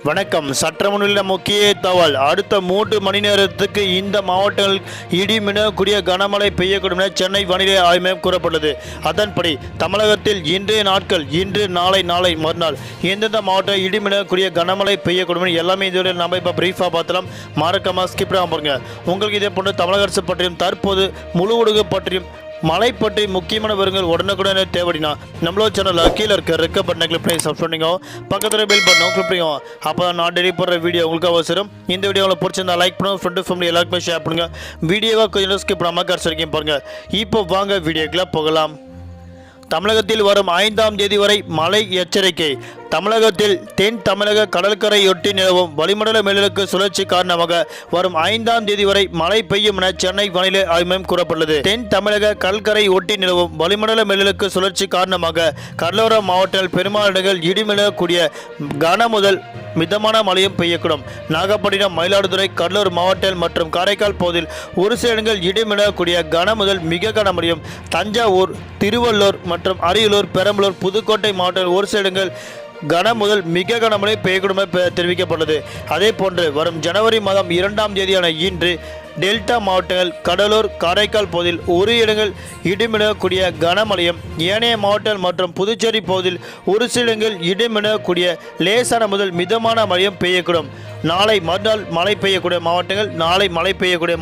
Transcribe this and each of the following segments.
வணக்கம். சற்று முன்னில் முக்கிய தகவல். அடுத்த 3 மணி நேரத்துக்கு இந்த மாவட்டங்கள் இடி மின்னக்கூடிய கனமழை பெய்யக்கூடும் என சென்னை வானிலை ஆய்வு மையம் கூறப்பட்டது. அதன்படி தமிழகத்தில் இன்றைய நாட்கள் இன்று நாளை மறுநாள் எந்தெந்த மாவட்டம் இடி மின்னக்கூடிய கனமழை பெய்யக்கூடும் எல்லாமே இதோட நம்ம இப்போ பிரீஃபாக பார்த்தலாம். மறக்காம ஸ்கிப் பண்ணாம பாருங்க. உங்களுக்கு இதே போன்று தமிழக அரசு பற்றியும் தற்போது முழு ஊடகம் பற்றியும் மழை பற்றி முக்கியமான விவரங்கள் உடனுக்குடனே தேவைன்னா நம்மளோட சேனலில் கீழே இருக்க ரெக்க பட்டனை கிளிக் பண்ணி சப்ஸ்கிரைப் பண்ணிக்கோ. பக்கத்தில் பெல் பட்டனை கிளிக் பண்ணிக்கோ. அப்போ தான் நான் டெய்லி போடுற வீடியோ உங்களுக்கு அவசரம். இந்த வீடியோ உங்களுக்கு பிடிச்சிருந்தா லைக் பண்ணுங்க, ஃப்ரெண்டு ஃபேமிலி எல்லாருக்குமே ஷேர் பண்ணுங்கள். வீடியோவை கொஞ்சம் ஸ்கிப் பண்ணாமல் கடைசி வரைக்கும் பாருங்கள். இப்போ வாங்க வீடியோக்குள்ள போகலாம். தமிழகத்தில் வரும் 5ஆம் தேதி வரை மழை எச்சரிக்கை. தமிழகத்தில் தென் தமிழக கடற்கரையொட்டி நிலவும் வளிமண்டல மேலடுக்கு சுழற்சி காரணமாக வரும் 5ஆம் தேதி வரை மழை பெய்யும் என சென்னை வானிலை ஆய்வு மையம் கூறப்பட்டுள்ளது. தென் தமிழக கடற்கரை ஒட்டி நிலவும் வளிமண்டல மேலடுக்கு சுழற்சி காரணமாக கடலோர மாவட்டங்கள் பெரும்பாலான இடிமின்னக்கூடிய கன முதல் மிதமான மழையும் பெய்யக்கூடும். நாகப்பட்டினம், மயிலாடுதுறை, கடலூர் மாவட்டங்கள் மற்றும் காரைக்கால் பகுதியில் ஒரு சில இடங்கள் இடிமின்னக்கூடிய கன முதல் மிக கனமழையும், தஞ்சாவூர், திருவள்ளூர் மற்றும் அரியலூர், பெரம்பலூர், புதுக்கோட்டை மாவட்டங்கள் ஒரு சில இடங்கள் கன முதல் மிக கனமழை பெய்யக்கூடும் என தெரிவிக்கப்பட்டது. அதே போன்று வரும் ஜனவரி மாதம் 2ஆம் தேதியான இன்று டெல்டா மாவட்டங்கள், கடலூர், காரைக்கால் பகுதியில் ஒரு இடங்கள் இடிமின்னக்கூடிய கனமழையும், ஏனைய மாவட்டங்கள் மற்றும் புதுச்சேரி பகுதியில் ஒரு சில இடங்கள் இடிமின்னக்கூடிய லேசான முதல் மிதமான மழையும் பெய்யக்கூடும். நாளை மறுநாள் மழை பெய்யக்கூடிய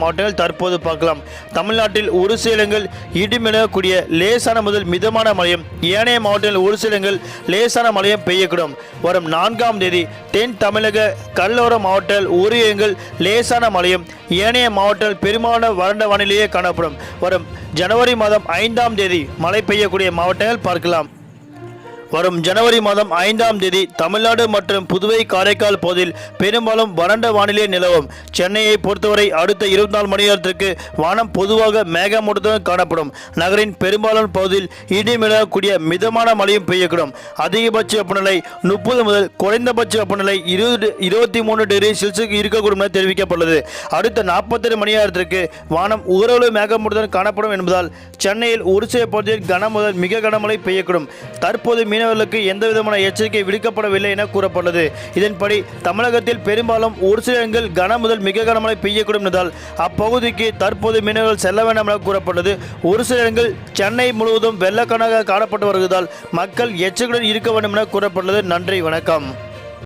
மாவட்டங்கள் தற்போது பார்க்கலாம். தமிழ்நாட்டில் ஒரு சில இடங்கள் இடிமின்னக்கூடிய லேசான முதல் மிதமான மழையும், ஏனைய மாவட்டங்கள் ஒரு சில இடங்கள் லேசான மழையும் பெய்யக்கூடும். வரும் 4ஆம் தேதி தென் தமிழக கடலோர மாவட்டங்கள் ஒரு இடங்கள் லேசான மழையும், ஏனைய மாவட்டங்கள் பெரும்பாலான வறண்ட வானிலையே காணப்படும். வரும் ஜனவரி மாதம் 5ஆம் தேதி மழை பெய்யக்கூடிய மாவட்டங்கள் பார்க்கலாம். வரும் ஜனவரி மாதம் 5ஆம் தேதி தமிழ்நாடு மற்றும் புதுவை, காரைக்கால் பகுதியில் பெரும்பாலும் வறண்ட வானிலை நிலவும். சென்னையை பொறுத்தவரை அடுத்த 24 மணி நேரத்திற்கு வானம் பொதுவாக மேகமூட்டத்துடன் காணப்படும். நகரின் பெரும்பாலான பகுதியில் இடி மின்னக்கூடிய மிதமான மழையும் பெய்யக்கூடும். அதிகபட்ச வெப்பநிலை 30 முதல் குறைந்தபட்ச வெப்பநிலை 23 டிகிரி செல்சியஸ் இருக்கக்கூடும் என தெரிவிக்கப்பட்டுள்ளது. அடுத்த 48 மணி நேரத்திற்கு வானம் ஓரளவு மேகமூட்டத்துடன் காணப்படும் என்பதால் சென்னையில் ஒரு சில பகுதியில் கன முதல் மிக கனமழை பெய்யக்கூடும். தற்போது மீனவர்களுக்கு எந்த விதமான எச்சரிக்கை விடுக்கப்படவில்லை என கூறப்பட்டது. இதன்படி தமிழகத்தில் பெரும்பாலும் ஒரு சில இடங்கள் கன முதல் மிக கனமழை பெய்யக்கூடும் என்பதால் அப்பகுதிக்கு தற்போது மீனவர்கள் செல்ல வேண்டாம் என கூறப்பட்டது. ஒரு சில இடங்கள் சென்னை முழுவதும் வெள்ளக்கானாக காணப்பட்டு வருவதால் மக்கள் எச்சரிக்கையுடன் இருக்க வேண்டும் என கூறப்பட்டுள்ளது. நன்றி, வணக்கம்.